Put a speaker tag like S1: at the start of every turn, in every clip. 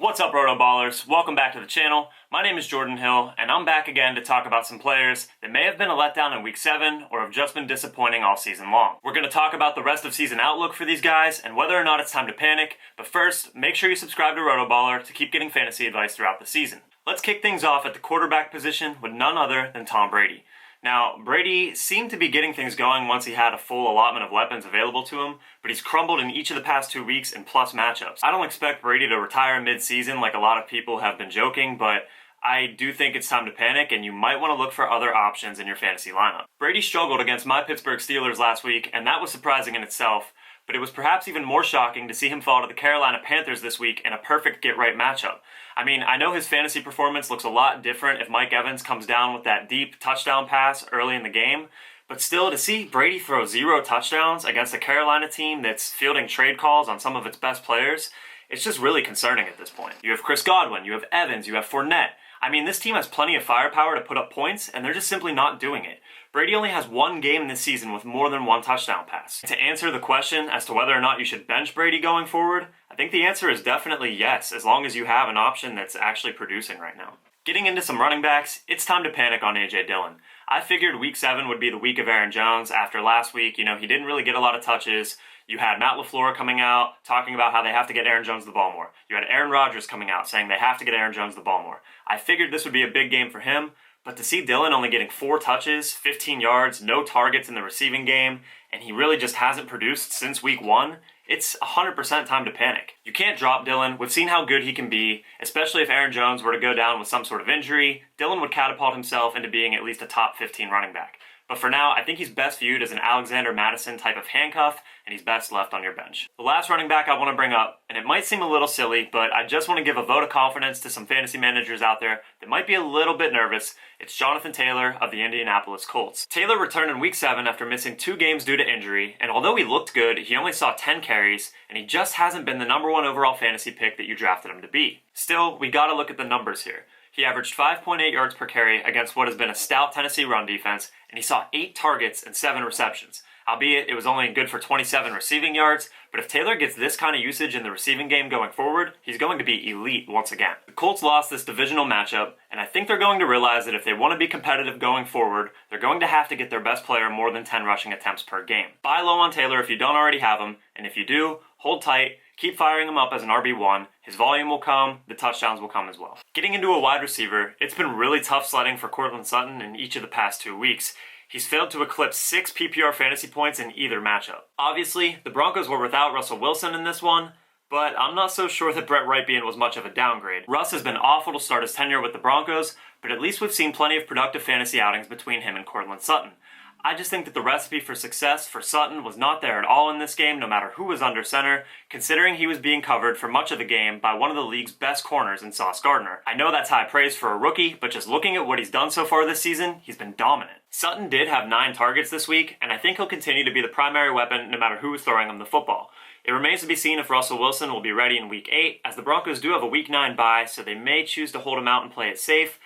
S1: What's up, Roto Ballers? Welcome back to the channel. My name is Jordan Hill, and I'm back again to talk about some players that may have been a letdown in Week 7 or have just been disappointing all season long. We're going to talk about the rest of season outlook for these guys and whether or not it's time to panic, but first, make sure you subscribe to Roto Baller to keep getting fantasy advice throughout the season. Let's kick things off at the quarterback position with none other than Tom Brady. Now, Brady seemed to be getting things going once he had a full allotment of weapons available to him, but he's crumbled in each of the past 2 weeks in plus matchups. I don't expect Brady to retire mid-season like a lot of people have been joking, but I do think it's time to panic, and you might want to look for other options in your fantasy lineup. Brady struggled against my Pittsburgh Steelers last week, and that was surprising in itself, but it was perhaps even more shocking to see him fall to the Carolina Panthers this week in a perfect get-right matchup. I mean, I know his fantasy performance looks a lot different if Mike Evans comes down with that deep touchdown pass early in the game, but still, to see Brady throw 0 touchdowns against a Carolina team that's fielding trade calls on some of its best players, it's just really concerning at this point. You have Chris Godwin, you have Evans, you have Fournette. I mean, this team has plenty of firepower to put up points, and they're just simply not doing it. Brady only has 1 game this season with more than 1 touchdown pass. To answer the question as to whether or not you should bench Brady going forward, I think the answer is definitely yes, as long as you have an option that's actually producing right now. Getting into some running backs, it's time to panic on A.J. Dillon. I figured Week 7 would be the week of Aaron Jones after last week. He didn't really get a lot of touches. You had Matt LaFleur coming out talking about how they have to get Aaron Jones the ball more. You had Aaron Rodgers coming out saying they have to get Aaron Jones the ball more. I figured this would be a big game for him, but to see Dillon only getting 4 touches, 15 yards, no targets in the receiving game, and he really just hasn't produced since Week 1, it's 100% time to panic. You can't drop Dillon. We've seen how good he can be, especially if Aaron Jones were to go down with some sort of injury. Dillon would catapult himself into being at least a top 15 running back. But for now, I think he's best viewed as an Alexander Madison type of handcuff, and he's best left on your bench. The last running back I want to bring up, and it might seem a little silly, but I just want to give a vote of confidence to some fantasy managers out there that might be a little bit nervous. It's Jonathan Taylor of the Indianapolis Colts. Taylor returned in Week 7 after missing 2 games due to injury, and although he looked good, he only saw 10 carries, and he just hasn't been the number 1 overall fantasy pick that you drafted him to be. Still, we gotta look at the numbers here. He averaged 5.8 yards per carry against what has been a stout Tennessee run defense, and he saw 8 targets and 7 receptions. Albeit, it was only good for 27 receiving yards, but if Taylor gets this kind of usage in the receiving game going forward, he's going to be elite once again. The Colts lost this divisional matchup, and I think they're going to realize that if they want to be competitive going forward, they're going to have to get their best player more than 10 rushing attempts per game. Buy low on Taylor if you don't already have him, and if you do, hold tight. Keep firing him up as an RB1. His volume will come, the touchdowns will come as well. Getting into a wide receiver, it's been really tough sledding for Courtland Sutton in each of the past 2 weeks. He's failed to eclipse 6 PPR fantasy points in either matchup. Obviously, the Broncos were without Russell Wilson in this one, but I'm not so sure that Brett Rypien was much of a downgrade. Russ has been awful to start his tenure with the Broncos, but at least we've seen plenty of productive fantasy outings between him and Courtland Sutton. I just think that the recipe for success for Sutton was not there at all in this game, no matter who was under center, considering he was being covered for much of the game by one of the league's best corners in Sauce Gardner. I know that's high praise for a rookie, but just looking at what he's done so far this season, he's been dominant. Sutton did have 9 targets this week, and I think he'll continue to be the primary weapon no matter who is throwing him the football. It remains to be seen if Russell Wilson will be ready in Week 8, as the Broncos do have a Week 9 bye, so they may choose to hold him out and play it safe,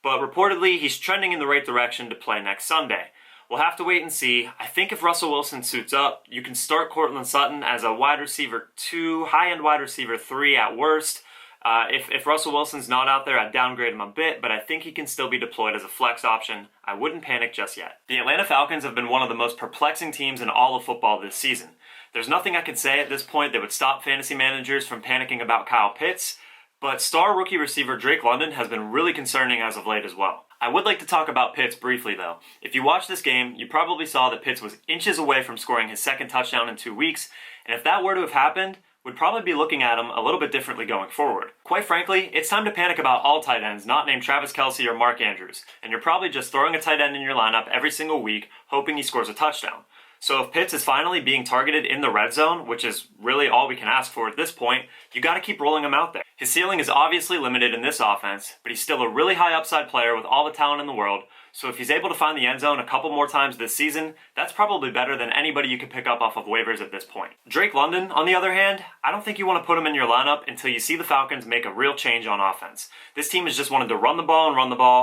S1: but reportedly he's trending in the right direction to play next Sunday. We'll have to wait and see. I think if Russell Wilson suits up, you can start Courtland Sutton as a wide receiver 2, high-end wide receiver 3 at worst. If Russell Wilson's not out there, I'd downgrade him a bit, but I think he can still be deployed as a flex option. I wouldn't panic just yet. The Atlanta Falcons have been one of the most perplexing teams in all of football this season. There's nothing I could say at this point that would stop fantasy managers from panicking about Kyle Pitts, but star rookie receiver Drake London has been really concerning as of late as well. I would like to talk about Pitts briefly though. If you watched this game, you probably saw that Pitts was inches away from scoring his 2nd touchdown in 2 weeks, and if that were to have happened, we'd probably be looking at him a little bit differently going forward. Quite frankly, it's time to panic about all tight ends not named Travis Kelce or Mark Andrews, and you're probably just throwing a tight end in your lineup every single week, hoping he scores a touchdown. So if Pitts is finally being targeted in the red zone, which is really all we can ask for at this point, you gotta keep rolling him out there. His ceiling is obviously limited in this offense, but he's still a really high upside player with all the talent in the world, so if he's able to find the end zone a couple more times this season, that's probably better than anybody you can pick up off of waivers at this point. Drake London, on the other hand, I don't think you want to put him in your lineup until you see the Falcons make a real change on offense. This team has just wanted to run the ball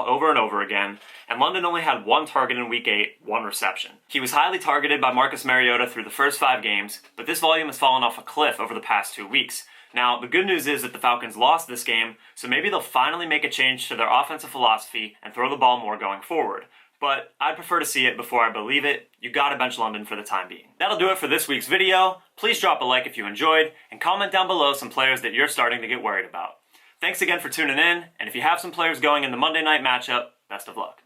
S1: over and over again, and London only had 1 target in Week 8, 1 reception. He was highly targeted by Marcus Mariota through the first 5 games, but this volume has fallen off a cliff over the past 2 weeks. Now, the good news is that the Falcons lost this game, so maybe they'll finally make a change to their offensive philosophy and throw the ball more going forward. But I'd prefer to see it before I believe it. You gotta bench London for the time being. That'll do it for this week's video. Please drop a like if you enjoyed, and comment down below some players that you're starting to get worried about. Thanks again for tuning in, and if you have some players going in the Monday night matchup, best of luck.